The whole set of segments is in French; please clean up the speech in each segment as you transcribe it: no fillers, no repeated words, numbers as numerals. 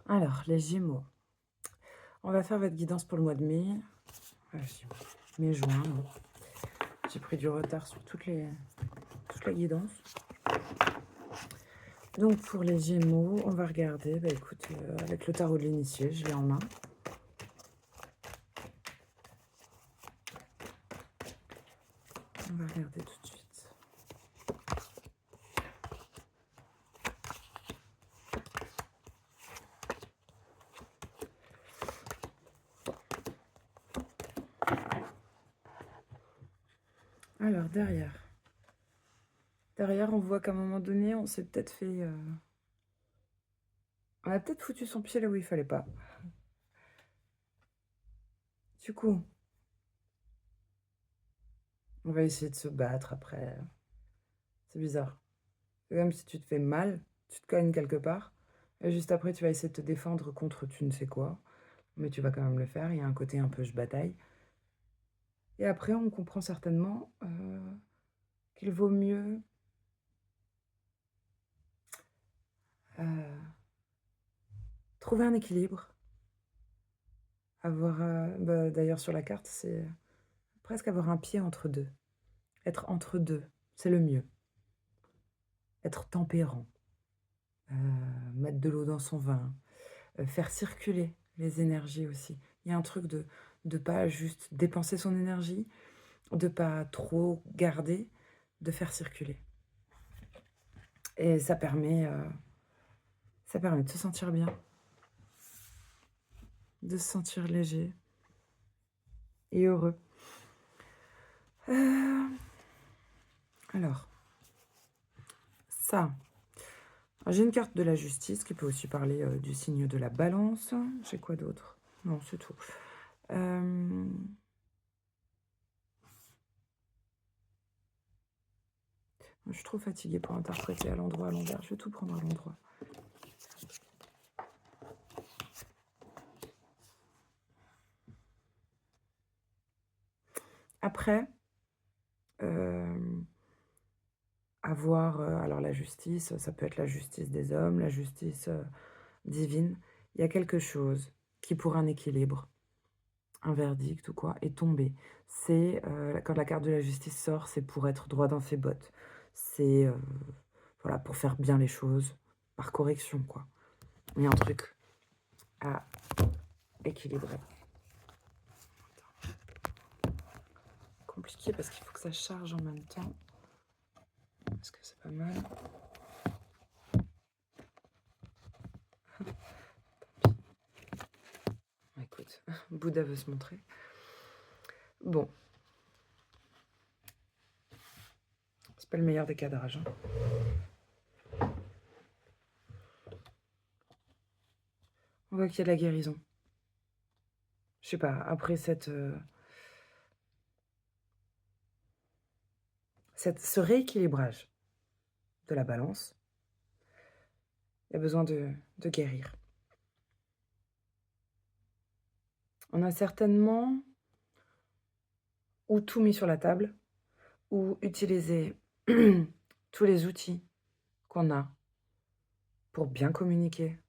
Alors, les Gémeaux. On va faire votre guidance pour le mois de mai. Mai, juin. Bon. J'ai pris du retard sur toute la guidance. Donc, pour les Gémeaux, on va regarder. Bah, écoute, avec le tarot de l'initié, je l'ai en main. On va regarder tout de suite. Alors, derrière, on voit qu'à un moment donné, on s'est peut-être fait... On a peut-être foutu son pied là où il fallait pas. Du coup, on va essayer de se battre après. C'est bizarre. C'est comme si tu te fais mal, tu te cognes quelque part, et juste après, tu vas essayer de te défendre contre tu ne sais quoi, mais tu vas quand même le faire. Il y a un côté un peu je bataille. Et après, on comprend certainement qu'il vaut mieux euh, trouver un équilibre. Avoir, bah, d'ailleurs, sur la carte, c'est presque avoir un pied entre deux. Être entre deux, c'est le mieux. Être tempérant, mettre de l'eau dans son vin, faire circuler les énergies aussi. Il y a un truc de pas juste dépenser son énergie, de pas trop garder, de faire circuler. Et ça permet de se sentir bien, de se sentir léger et heureux. Alors, ça, j'ai une carte de la justice qui peut aussi parler du signe de la balance. J'ai quoi d'autre? Non, c'est tout. Je suis trop fatiguée pour interpréter à l'endroit, à l'envers. Je vais tout prendre à l'endroit. Après, avoir, alors la justice, ça peut être la justice des hommes, la justice divine. Il y a quelque chose qui, pour un équilibre, un verdict ou quoi, est tombé. C'est, quand la carte de la justice sort, c'est pour être droit dans ses bottes. C'est, voilà, pour faire bien les choses, par correction, quoi. Il y a un truc à équilibrer. Compliqué parce qu'il faut que ça charge en même temps. Est-ce que c'est pas mal? Écoute, Bouddha veut se montrer. Bon. C'est pas le meilleur des cadrages. On voit qu'il y a de la guérison. Je sais pas, après ce rééquilibrage de la balance, il y a besoin de guérir. On a certainement ou tout mis sur la table, ou utilisé tous les outils qu'on a pour bien communiquer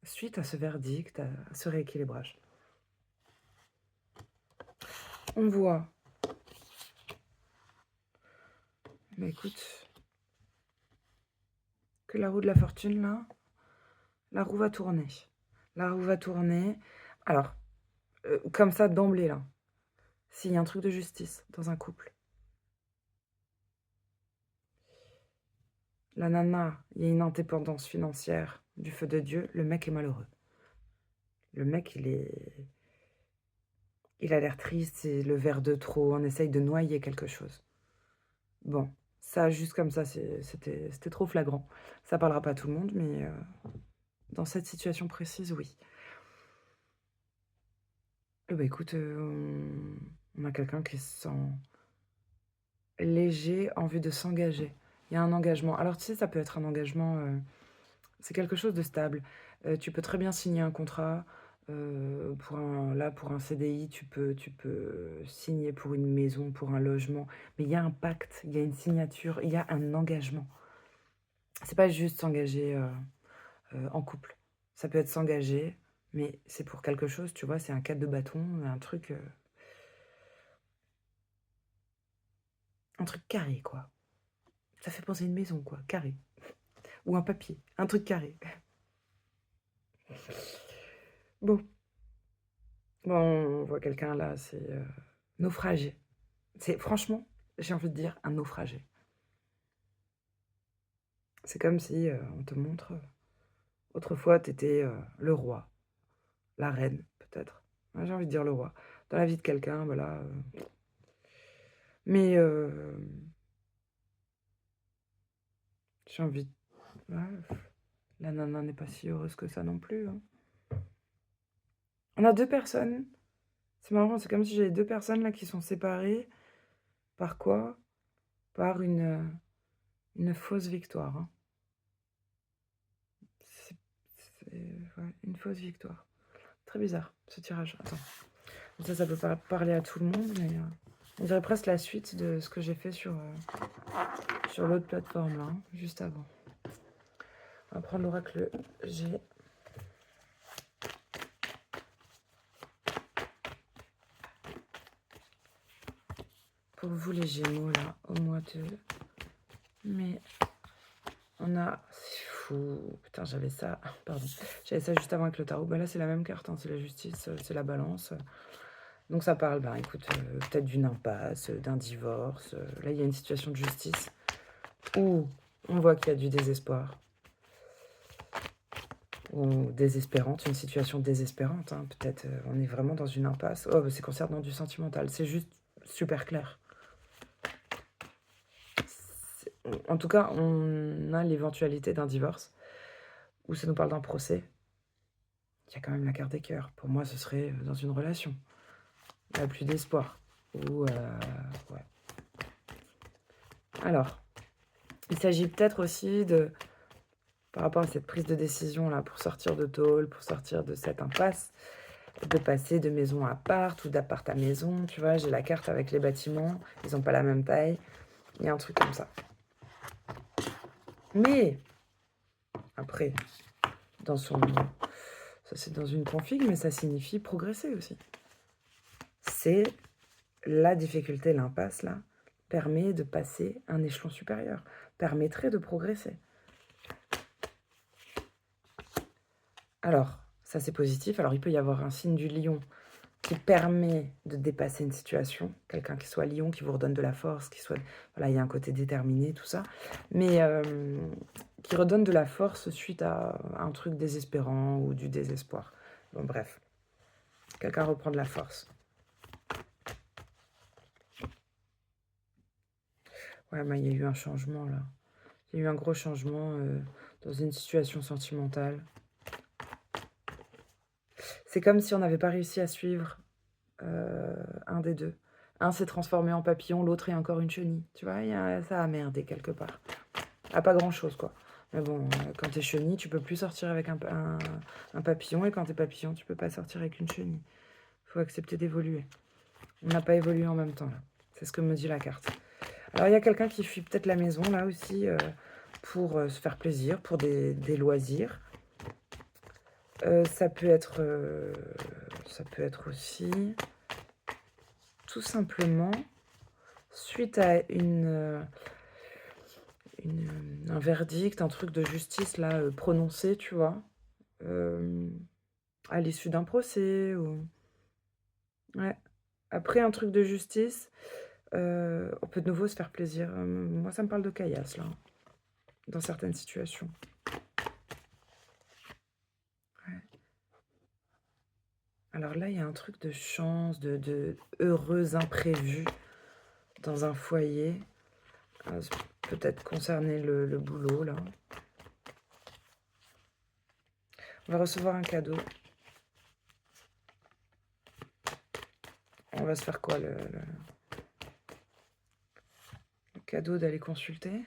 suite à ce verdict, à ce rééquilibrage. On voit, mais écoute, que la roue de la fortune, là, la roue va tourner. La roue va tourner. Alors, comme ça, d'emblée, là, s'il y a un truc de justice dans un couple, la nana, il y a une indépendance financière du feu de Dieu, le mec est malheureux. Le mec, il a l'air triste, c'est le verre de trop, on essaye de noyer quelque chose. Bon, ça, juste comme ça, c'était trop flagrant. Ça parlera pas à tout le monde, mais dans cette situation précise, oui. Bah écoute, on a quelqu'un qui se sent léger, envie de s'engager. Il y a un engagement. Alors tu sais, ça peut être un engagement, c'est quelque chose de stable. Tu peux très bien signer un contrat, pour un CDI, tu peux signer pour une maison, pour un logement, mais il y a un pacte, il y a une signature, il y a un engagement. C'est pas juste s'engager, en couple. Ça peut être s'engager, mais c'est pour quelque chose, tu vois? C'est un 4 de bâton, un truc carré, quoi. Ça fait penser à une maison, quoi, carré. Ou un papier, un truc carré. Bon, bon, on voit quelqu'un là, c'est, naufragé. C'est franchement, j'ai envie de dire un naufragé. C'est comme si, on te montre, autrefois tu étais, le roi, la reine peut-être. Ouais, j'ai envie de dire le roi. Dans la vie de quelqu'un, voilà, mais j'ai envie d ouais, la nana n'est pas si heureuse que ça non plus, hein. On a 2 personnes, c'est marrant, c'est comme si j'avais 2 personnes là qui sont séparées par quoi? Par une fausse victoire, hein. C'est ouais, une fausse victoire. Très bizarre ce tirage. Attends, ça peut pas parler à tout le monde, mais on dirait presque la suite de ce que j'ai fait sur l'autre plateforme là, hein, juste avant. On va prendre l'oracle G. Pour vous les Gémeaux là, au mois de mai, on a... C'est fou. Putain, j'avais ça. Pardon. J'avais ça juste avant avec le tarot. Bah là, c'est la même carte, hein, c'est la justice, c'est la balance. Donc ça parle, ben écoute, peut-être d'une impasse, d'un divorce. Là, il y a une situation de justice où on voit qu'il y a du désespoir. Ou désespérante, une situation désespérante, hein. Peut-être on est vraiment dans une impasse. Oh, bah, c'est concernant du sentimental, c'est juste super clair. En tout cas, on a l'éventualité d'un divorce, ou ça nous parle d'un procès. Il y a quand même la carte des cœurs. Pour moi, ce serait dans une relation. Il n'y a plus d'espoir. Ou, ouais. Alors, il s'agit peut-être aussi de, par rapport à cette prise de décision-là, pour sortir de tôle, pour sortir de cette impasse, de passer de maison à appart ou d'appart à maison. Tu vois, j'ai la carte avec les bâtiments, ils n'ont pas la même taille. Il y a un truc comme ça. Mais, après, ça c'est dans une config, mais ça signifie progresser aussi. C'est la difficulté, l'impasse, là, permet de passer un échelon supérieur, permettrait de progresser. Alors, ça c'est positif. Alors, il peut y avoir un signe du lion qui permet de dépasser une situation. Quelqu'un qui soit lion, qui vous redonne de la force, qui soit... Voilà, il y a un côté déterminé, tout ça. Mais qui redonne de la force suite à un truc désespérant ou du désespoir. Bon, bref. Quelqu'un reprend de la force. Ouais, mais il y a eu un changement, là. Il y a eu un gros changement dans une situation sentimentale. C'est comme si on n'avait pas réussi à suivre un des deux. Un s'est transformé en papillon, l'autre est encore une chenille. Tu vois, ça a merdé quelque part. Ah, pas grand-chose, quoi. Mais bon, quand t'es chenille, tu peux plus sortir avec un papillon, et quand t'es papillon, tu peux pas sortir avec une chenille. Faut accepter d'évoluer. On n'a pas évolué en même temps, là. C'est ce que me dit la carte. Alors, il y a quelqu'un qui fuit peut-être la maison, là aussi, pour se faire plaisir, pour des loisirs. Ça peut être aussi, tout simplement, suite à un verdict, un truc de justice, là, prononcé, tu vois, à l'issue d'un procès ou... Ouais. Après un truc de justice, on peut de nouveau se faire plaisir. Moi, ça me parle de caillasse, là, dans certaines situations. Ouais. Alors là, il y a un truc de chance, de heureux imprévu dans un foyer. Peut-être concerner le boulot, là. On va recevoir un cadeau. On va se faire quoi, le cadeau d'aller consulter?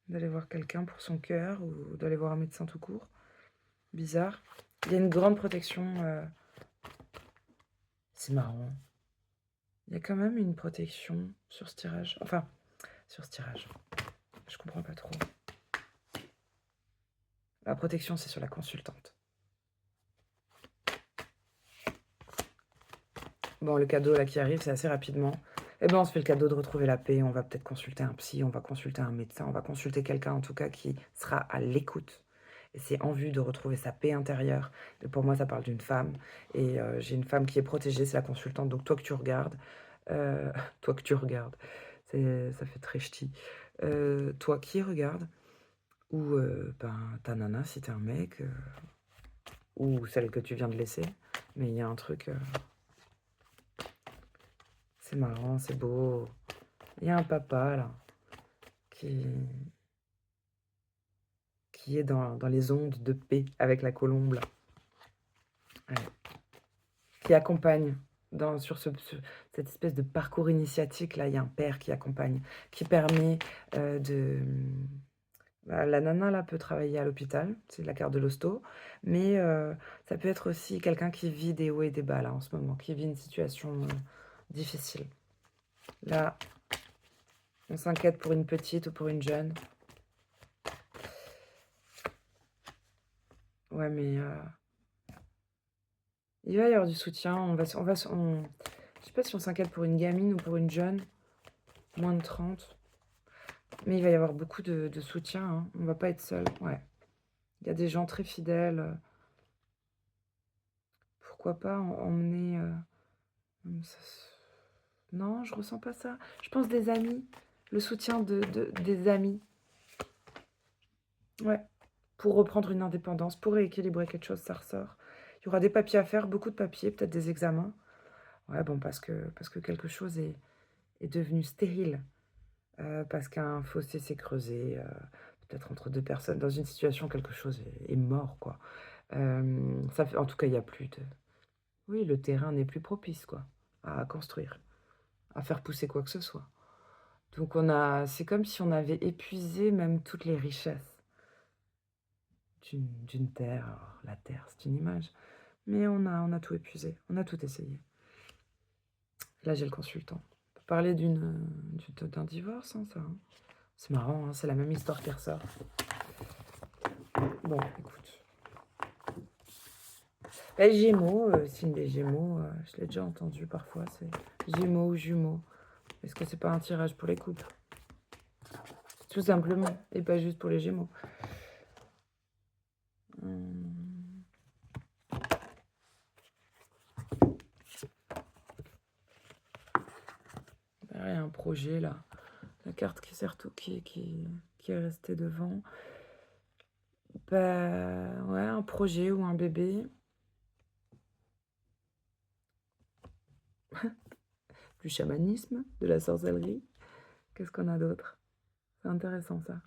D'aller voir quelqu'un pour son cœur ou d'aller voir un médecin tout court? Bizarre. Il y a une grande protection. C'est marrant. Il y a quand même une protection sur ce tirage. Enfin, sur ce tirage. Je comprends pas trop. La protection, c'est sur la consultante. Bon, le cadeau là qui arrive, c'est assez rapidement. Eh ben, on se fait le cadeau de retrouver la paix. On va peut-être consulter un psy, on va consulter un médecin, on va consulter quelqu'un en tout cas qui sera à l'écoute. Et c'est en vue de retrouver sa paix intérieure. Et pour moi, ça parle d'une femme. Et j'ai une femme qui est protégée, c'est la consultante. Donc toi que tu regardes, toi que tu regardes, ça fait très ch'ti. Toi qui regarde, ou ben, ta nana si t'es un mec, ou celle que tu viens de laisser. Mais il y a un truc, c'est marrant, c'est beau. Il y a un papa là qui, qui est dans les ondes de paix avec la colombe là. Ouais. Qui accompagne sur cette espèce de parcours initiatique là. Il y a un père qui accompagne, qui permet de... Bah, la nana là peut travailler à l'hôpital, c'est la carte de l'hosto, mais ça peut être aussi quelqu'un qui vit des hauts et des bas là en ce moment, qui vit une situation difficile. Là, on s'inquiète pour une petite ou pour une jeune. Ouais, mais il va y avoir du soutien. Je sais pas si on s'inquiète pour une gamine ou pour une jeune, moins de 30. Mais il va y avoir beaucoup de soutien, hein. On va pas être seul. Ouais. Il y a des gens très fidèles. Pourquoi pas emmener... Non, je ressens pas ça. Je pense des amis. Le soutien des amis. Ouais. Pour reprendre une indépendance, pour rééquilibrer quelque chose, ça ressort. Il y aura des papiers à faire, beaucoup de papiers, peut-être des examens. Ouais, bon, parce que quelque chose est devenu stérile. Parce qu'un fossé s'est creusé, peut-être entre 2 personnes dans une situation, quelque chose est mort, quoi. Ça fait en tout cas, il y a plus de... Oui, le terrain n'est plus propice, quoi, à construire, à faire pousser quoi que ce soit. Donc c'est comme si on avait épuisé même toutes les richesses d'une terre. Alors la terre, c'est une image, mais on a tout épuisé, on a tout essayé. Là, j'ai le consultant. On peut parler d'un divorce, hein, ça, hein. C'est marrant, hein, c'est la même histoire qui ressort. Bon, écoute. Bah, Gémeaux, signe des Gémeaux, je l'ai déjà entendu parfois, c'est Gémeaux ou jumeaux. Est-ce que c'est pas un tirage pour les couples? Tout simplement, et pas juste pour les Gémeaux. Il y a un projet là. La carte qui sert tout, qui est restée devant. Bah ouais, un projet ou un bébé. Du chamanisme, de la sorcellerie. Qu'est-ce qu'on a d'autre? C'est intéressant ça.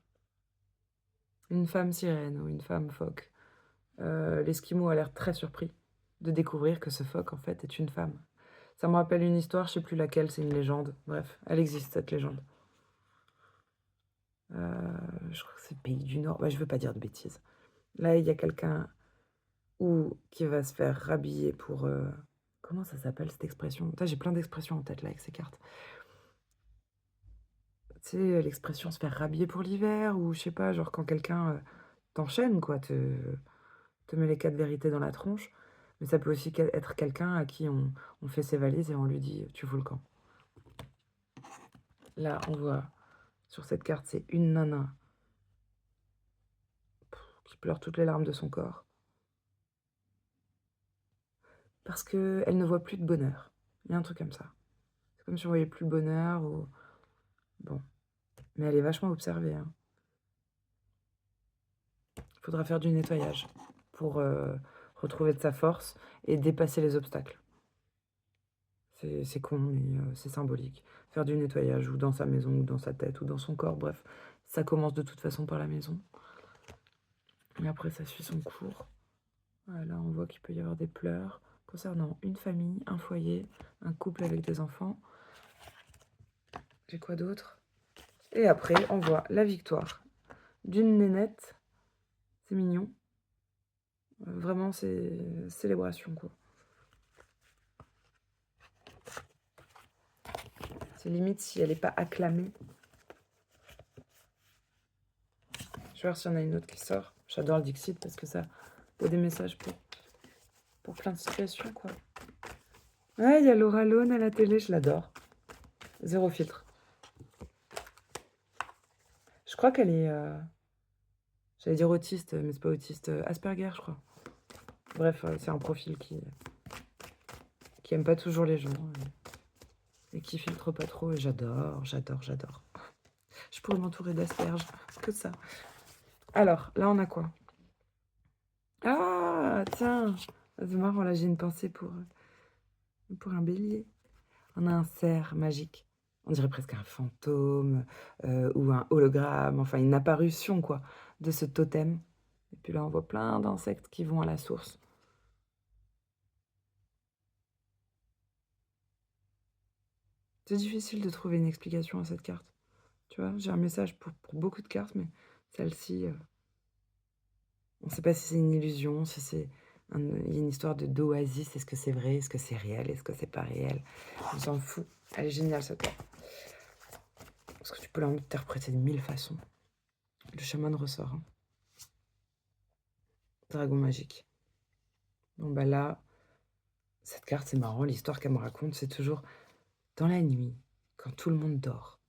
Une femme sirène ou une femme phoque. L'esquimau a l'air très surpris de découvrir que ce phoque en fait est une femme. Ça me rappelle une histoire, je sais plus laquelle, c'est une légende. Bref, elle existe cette légende. Je crois que c'est Pays du Nord. Bah, je veux pas dire de bêtises. Là, il y a quelqu'un qui va se faire rhabiller pour... Comment ça s'appelle cette expression? Putain, j'ai plein d'expressions en tête là avec ces cartes. Tu sais, l'expression se faire rhabiller pour l'hiver, ou je sais pas, genre quand quelqu'un t'enchaîne, quoi, te met les 4 vérités dans la tronche. Mais ça peut aussi être quelqu'un à qui on fait ses valises et on lui dit tu fous le camp. Là, on voit sur cette carte, c'est une nana qui pleure toutes les larmes de son corps. Parce qu'elle ne voit plus de bonheur. Il y a un truc comme ça. C'est comme si on voyait plus le bonheur ou... Bon. Mais elle est vachement observée, hein. Il faudra faire du nettoyage pour retrouver de sa force et dépasser les obstacles. C'est con, mais c'est symbolique. Faire du nettoyage, ou dans sa maison, ou dans sa tête, ou dans son corps, bref. Ça commence de toute façon par la maison. Et après, ça suit son cours. Voilà, on voit qu'il peut y avoir des pleurs concernant une famille, un foyer, un couple avec des enfants. J'ai quoi d'autre? Et après, on voit la victoire d'une nénette. C'est mignon. Vraiment, c'est célébration, quoi. C'est limite si elle n'est pas acclamée. Je vais voir s'il y en a une autre qui sort. J'adore le Dixit parce que ça a des messages pour plein de situations, quoi. Ouais, il y a Laura Lone à la télé, je l'adore. Zéro filtre. Je crois qu'elle est... j'allais dire autiste, mais c'est pas autiste. Asperger, je crois. Bref, c'est un profil qui aime pas toujours les gens et qui filtre pas trop. Et j'adore. Je pourrais m'entourer d'asperges, que ça. Alors, là, on a quoi? Ah, tiens, c'est marrant, là, j'ai une pensée pour un bélier. On a un cerf magique. On dirait presque un fantôme ou un hologramme, enfin une apparition, quoi, de ce totem. Et puis là, on voit plein d'insectes qui vont à la source. C'est difficile de trouver une explication à cette carte. Tu vois, j'ai un message pour beaucoup de cartes, mais celle-ci, on ne sait pas si c'est une illusion, si c'est il y a une histoire d'oasis. Est-ce que c'est vrai? Est-ce que c'est réel? Est-ce que c'est pas réel? On s'en fout. Elle est géniale, cette carte. Parce que tu peux l'interpréter de 1000 façons. Le chaman ressort. Hein. Dragon magique. Bon, bah là, cette carte, c'est marrant. L'histoire qu'elle me raconte, c'est toujours dans la nuit, quand tout le monde dort,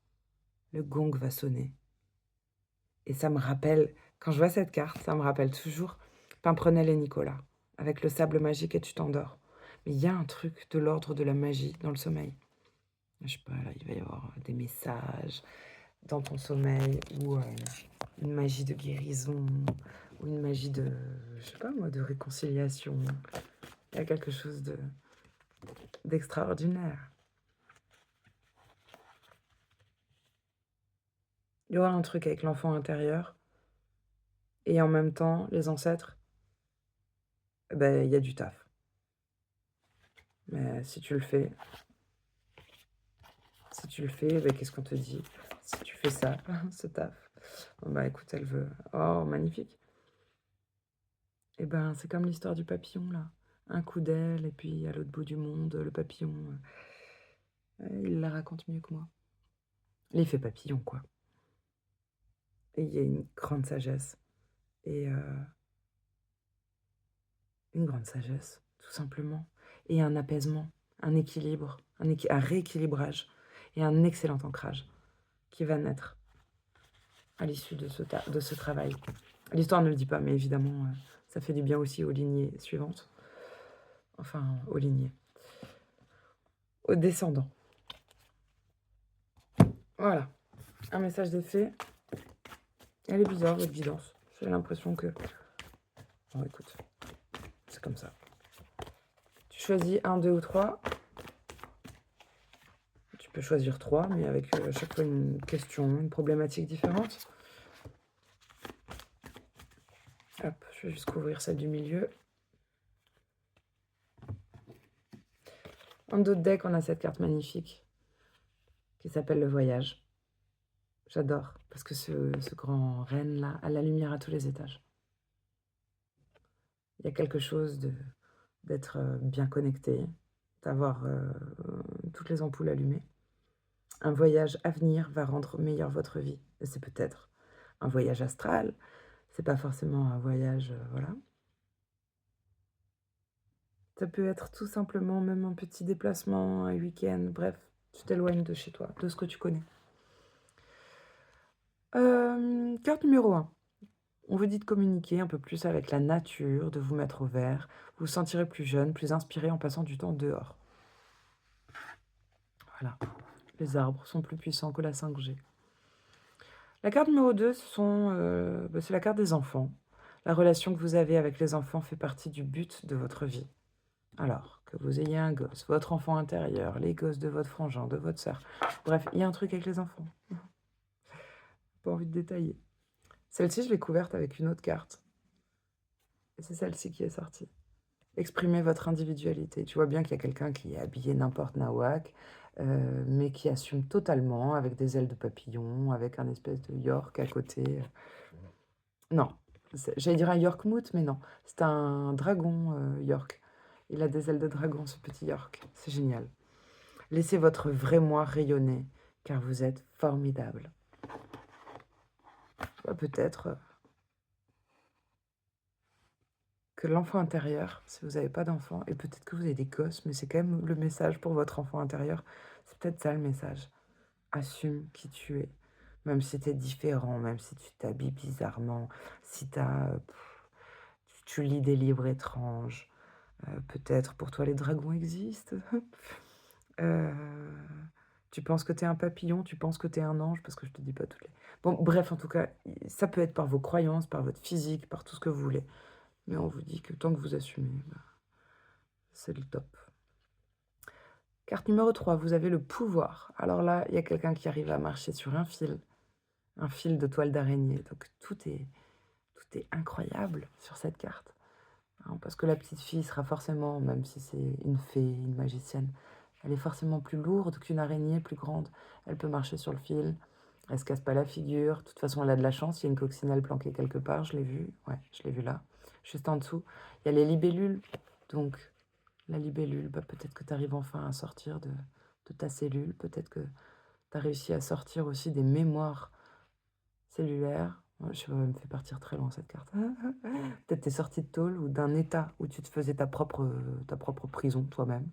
le gong va sonner. Et ça me rappelle, quand je vois cette carte, ça me rappelle toujours Pimprenel et Nicolas, avec le sable magique et tu t'endors. Mais il y a un truc de l'ordre de la magie dans le sommeil. Je sais pas, là, il va y avoir des messages dans ton sommeil, ou une magie de guérison, ou une magie de, je sais pas moi, de réconciliation. Il y a quelque chose d'extraordinaire. Il y aura un truc avec l'enfant intérieur, et en même temps, les ancêtres, ben, il y a du taf. Mais si tu le fais, ben, qu'est-ce qu'on te dit? Si tu fais ça, ce taf, bon, bah écoute, elle veut... Oh, magnifique. Et ben, c'est comme l'histoire du papillon, là. Un coup d'aile, et puis à l'autre bout du monde, le papillon, il la raconte mieux que moi. L'effet papillon, quoi. Et il y a une grande sagesse. Et une grande sagesse, tout simplement. Et un apaisement, un équilibre, un rééquilibrage et un excellent ancrage qui va naître à l'issue de ce travail. L'histoire ne le dit pas, mais évidemment, ça fait du bien aussi aux lignées suivantes. Enfin, aux lignées. Aux descendants. Voilà. Un message d'effet. Elle est bizarre, votre guidance. J'ai l'impression que... Bon, écoute, c'est comme ça. Tu choisis 1, 2 ou 3. Tu peux choisir 3, mais avec à chaque fois une question, une problématique différente. Hop, je vais juste couvrir celle du milieu. En dos de deck, on a cette carte magnifique qui s'appelle le voyage. J'adore, parce que ce grand renne-là a la lumière à tous les étages. Il y a quelque chose d'être bien connecté, d'avoir toutes les ampoules allumées. Un voyage à venir va rendre meilleure votre vie. Et c'est peut-être un voyage astral, c'est pas forcément un voyage, voilà. Ça peut être tout simplement même un petit déplacement, un week-end, bref, tu t'éloignes de chez toi, de ce que tu connais. Carte numéro 1. On vous dit de communiquer un peu plus avec la nature, de vous mettre au vert. Vous vous sentirez plus jeune, plus inspiré en passant du temps dehors. Voilà. Les arbres sont plus puissants que la 5G. La carte numéro 2, c'est la carte des enfants. La relation que vous avez avec les enfants fait partie du but de votre vie. Alors, que vous ayez un gosse, votre enfant intérieur, les gosses de votre frangin, de votre sœur. Bref, il y a un truc avec les enfants. Pas envie de détailler. Celle-ci, je l'ai couverte avec une autre carte. Et c'est celle-ci qui est sortie. Exprimez votre individualité. Tu vois bien qu'il y a quelqu'un qui est habillé n'importe nawak, mais qui assume totalement, avec des ailes de papillon, avec un espèce de York à côté. Non, j'allais dire un Yorkmout, mais non. C'est un dragon York. Il a des ailes de dragon, ce petit York. C'est génial. Laissez votre vrai moi rayonner, car vous êtes formidable. Peut-être que l'enfant intérieur, si vous avez pas d'enfant et peut-être que vous avez des gosses, mais c'est quand même le message pour votre enfant intérieur, c'est peut-être ça le message. Assume qui tu es, même si tu es différent, même si tu t'habilles bizarrement, si tu lis des livres étranges, peut-être pour toi les dragons existent. Heu, Tu penses que tu es un papillon, tu penses que tu es un ange, parce que je te dis pas toutes les bon bref, en tout cas, i ça peut être par vos croyances, par votre physique, par tout ce que vous voulez, mais on vous dit que tant que vous assumez, bah, c'est le top. Carte numéro 3, vous avez le pouvoir. Alors là, il y a quelqu'un qui arrive à marcher sur un fil de toile d'araignée, donc tout est incroyable sur cette carte, hein, parce que la petite fille sera forcément, même si c'est une fée, une magicienne, elle est forcément plus lourde qu'une araignée plus grande. Elle peut marcher sur le fil, elle se casse pas la figure. De toute façon, elle a de la chance, il y a une coccinelle planquée quelque part, je l'ai vue, ouais, je l'ai vue là, juste en dessous. Il y a les libellules, donc la libellule, bah, peut-être que tu arrives enfin à sortir de ta cellule, peut-être que tu as réussi à sortir aussi des mémoires cellulaires. Ouais, je sais pas, elle me fait partir très loin cette carte. Peut-être tu es sorti de tôle ou d'un état où tu te faisais ta propre prison toi-même.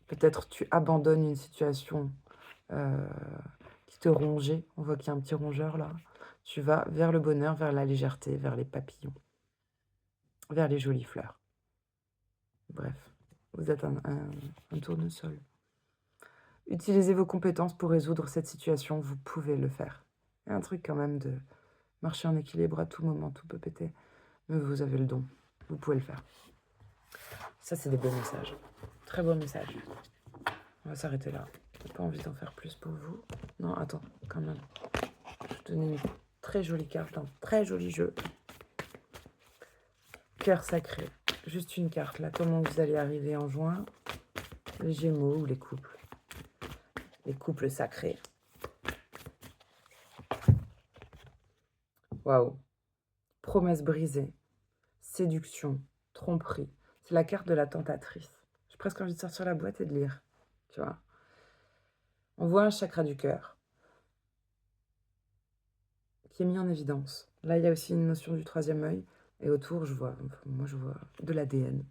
Peut-être tu abandonnes une situation euh, qui te rongeait. On voit qu'il y a un petit rongeur là. Tu vas vers le bonheur, vers la légèreté, vers les papillons, vers les jolies fleurs. Bref, vous êtes un tournesol. Utilisez vos compétences pour résoudre cette situation, vous pouvez le faire. Il y a un truc quand même de marcher en équilibre à tout moment, tout peut péter. Mais vous avez le don, vous pouvez le faire. Ça, c'est des beaux messages. Très beaux messages. On va s'arrêter là. J'ai pas envie d'en faire plus pour vous. Non, attends, quand même. Je vais te donner une très jolie carte, un très joli jeu. Cœur sacré. Juste une carte là. Comment vous allez arriver en juin? Les Gémeaux ou les couples? Les couples sacrés. Waouh. Promesse brisée. Séduction. Tromperie. C'est la carte de la tentatrice. J'ai presque envie de sortir la boîte et de lire. Tu vois? On voit un chakra du cœur qui est mis en évidence. Là, il y a aussi une notion du troisième œil. Et autour, moi, je vois de l'ADN.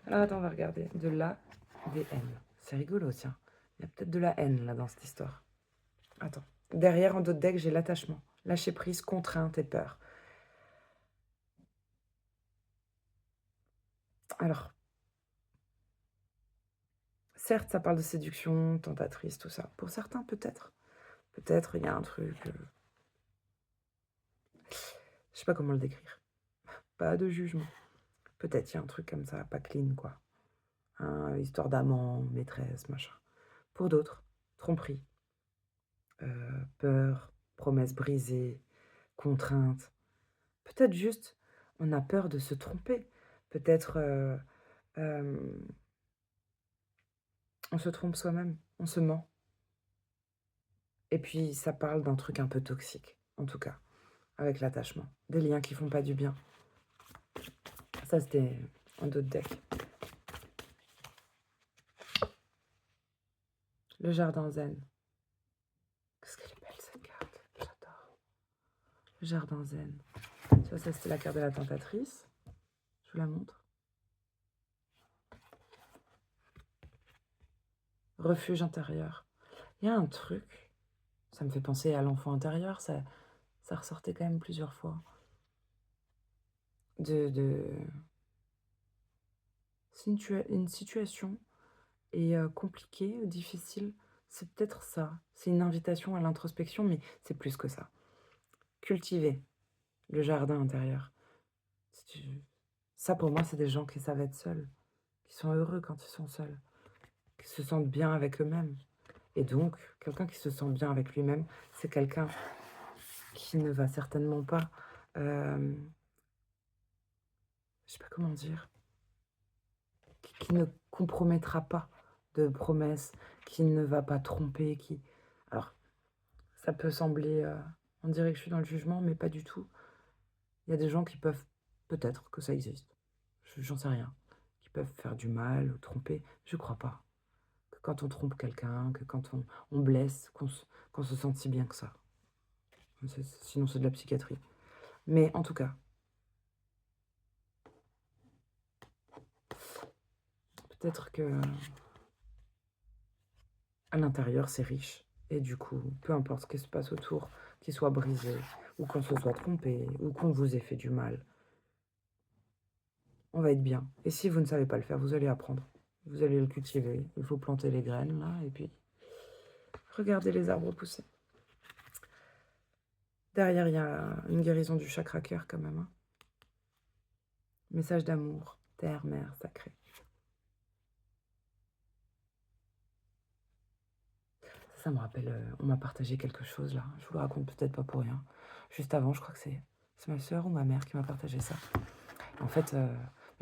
Alors, attends, on va regarder. De l'ADN. C'est rigolo, tiens. Il y a peut-être de la haine, là, dans cette histoire. Attends. Derrière, en dos de deck, j'ai l'attachement. Lâcher prise, contrainte et peur. Alors, certes, ça parle de séduction, tentatrice, tout ça. Pour certains, peut-être. Peut-être, il y a un truc... je sais pas comment le décrire. Pas de jugement. Peut-être, il y a un truc comme ça, pas clean, quoi. Hein, histoire d'amant, maîtresse, machin. Pour d'autres, tromperie, peur, promesse brisée, contrainte. Peut-être juste, on a peur de se tromper. Peut-être, on se trompe soi-même, on se ment. Et puis, ça parle d'un truc un peu toxique, en tout cas, avec l'attachement. Des liens qui font pas du bien. Ça, c'était un d'autres deck. Le jardin zen. Qu'est-ce qu'elle est belle, cette carte. J'adore. Le jardin zen. Ça c'était la carte de la tentatrice. Je vous la montre. Refuge intérieur. Il y a un truc, ça me fait penser à l'enfant intérieur, ça ressortait quand même plusieurs fois. De Si une situation est compliquée, difficile, c'est peut-être ça. C'est une invitation à l'introspection, mais c'est plus que ça. Cultiver le jardin intérieur. Si tu- Ça, pour moi, c'est des gens qui savent être seuls, qui sont heureux quand ils sont seuls, qui se sentent bien avec eux-mêmes. Et donc, quelqu'un qui se sent bien avec lui-même, c'est quelqu'un qui ne va certainement pas, je sais pas comment dire, qui ne compromettra pas de promesses, qui ne va pas tromper, qui alors ça peut sembler, on dirait que je suis dans le jugement, mais pas du tout. Il y a des gens qui peuvent peut-être que ça existe, j'en sais rien, qui peuvent faire du mal ou tromper. Je crois pas que quand on trompe quelqu'un, que quand on blesse, qu'on se sente si bien que ça. Sinon c'est de la psychiatrie. Mais en tout cas Peut-être que à l'intérieur, c'est riche et du coup, peu importe ce qui se passe autour, qu'il soit brisé ou qu'on se soit trompé ou qu'on vous ait fait du mal, on va être bien et si vous ne savez pas le faire, vous allez apprendre. Vous allez le cultiver, il faut planter les graines là et puis regarder les arbres pousser. Derrière, il y a une guérison du chakra cœur quand même, hein. Message d'amour, terre, mère, sacré. Ça me rappelle, on m'a partagé quelque chose là, je vous le raconte peut-être pas pour rien. Juste avant, je crois que c'est ma sœur ou ma mère qui m'a partagé ça. En fait,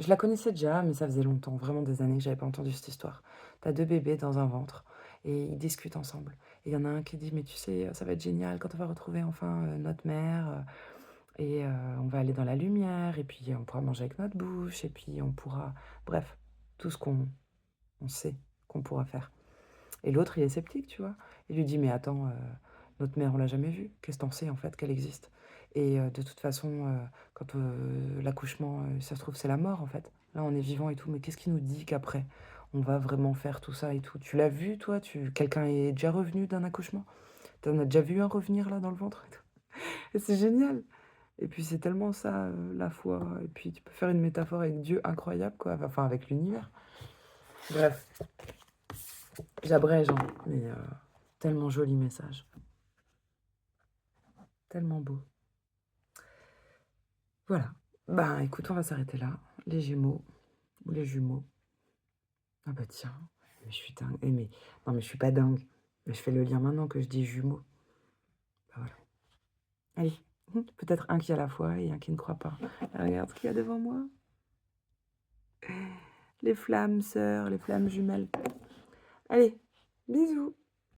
je la connaissais déjà, mais ça faisait longtemps, vraiment des années que j'avais pas entendu cette histoire. Tu as 2 bébés dans un ventre et ils discutent ensemble et il y en a un qui dit: «Mais tu sais, ça va être génial quand on va retrouver enfin, notre mère, et on va aller dans la lumière et puis on pourra manger avec notre bouche et puis on pourra» bref, tout ce qu'on sait qu'on pourra faire. Et l'autre, il est sceptique, tu vois? Il lui dit: «Mais attends, notre mère, on l'a jamais vue. Qu'est-ce que tu sais, en fait, qu'elle existe? Et de toute façon, quand, l'accouchement, ça se trouve, c'est la mort, en fait. Là, on est vivant et tout, mais qu'est-ce qui nous dit qu'après, on va vraiment faire tout ça et tout? Tu l'as vu, toi? Quelqu'un est déjà revenu d'un accouchement? Tu en as déjà vu un revenir, là, dans le ventre et tout?» Et c'est génial! Et puis, c'est tellement ça, la foi et puis tu peux faire une métaphore avec Dieu incroyable, quoi, enfin, avec l'univers. Bref, j'abrège, hein, mais tellement joli message. Tellement beau. Voilà. Ben, écoute, on va s'arrêter là. Les Gémeaux ou les jumeaux. Ah bah tiens, mais je suis dingue. Mais non, mais je suis pas dingue. Mais je fais le lien maintenant que je dis jumeaux. Bah voilà. Allez, peut-être un qui a la foi et un qui ne croit pas. Ah, regarde ce qu'il y a devant moi. Les flammes sœurs, les flammes jumelles. Allez, bisous.